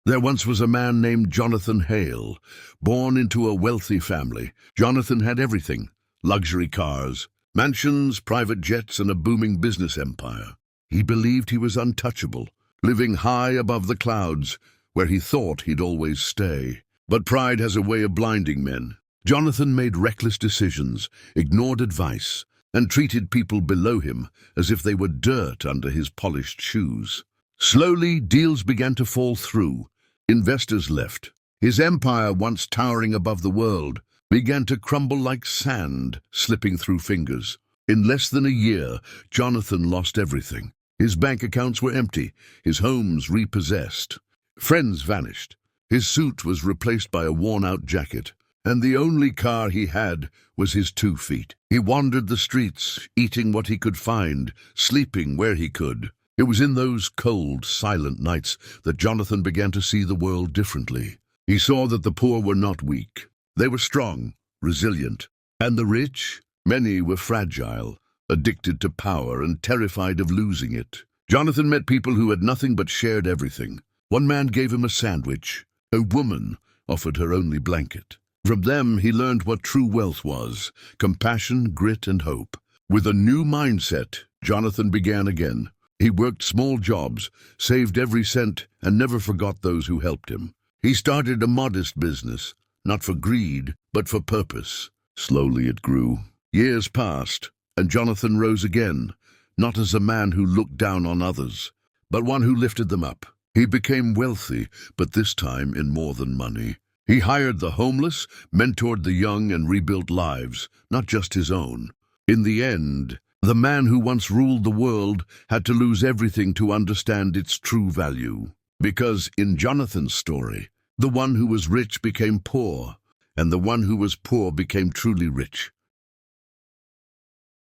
There once was a man named Jonathan Hale, born into a wealthy family. Jonathan had everything: luxury cars, mansions, private jets, and a booming business empire. He believed he was untouchable, living high above the clouds, where he thought he'd always stay. But pride has a way of blinding men. Jonathan made reckless decisions, ignored advice, and treated people below him as if they were dirt under his polished shoes. Slowly, deals began to fall through. Investors left. His empire, once towering above the world, began to crumble like sand slipping through fingers. In less than a year, Jonathan lost everything. His bank accounts were empty, his homes repossessed. Friends vanished. His suit was replaced by a worn-out jacket, and the only car he had was his 2 feet. He wandered the streets, eating what he could find, sleeping where he could. It was in those cold, silent nights that Jonathan began to see the world differently. He saw that the poor were not weak. They were strong, resilient. And the rich? Many were fragile, addicted to power and terrified of losing it. Jonathan met people who had nothing but shared everything. One man gave him a sandwich. A woman offered her only blanket. From them, he learned what true wealth was: compassion, grit, and hope. With a new mindset, Jonathan began again. He worked small jobs, saved every cent, and never forgot those who helped him. He started a modest business, not for greed, but for purpose. Slowly it grew. Years passed, and Jonathan rose again, not as a man who looked down on others, but one who lifted them up. He became wealthy, but this time in more than money. He hired the homeless, mentored the young, and rebuilt lives, not just his own. In the end, the man who once ruled the world had to lose everything to understand its true value. Because in Jonathan's story, the one who was rich became poor, and the one who was poor became truly rich.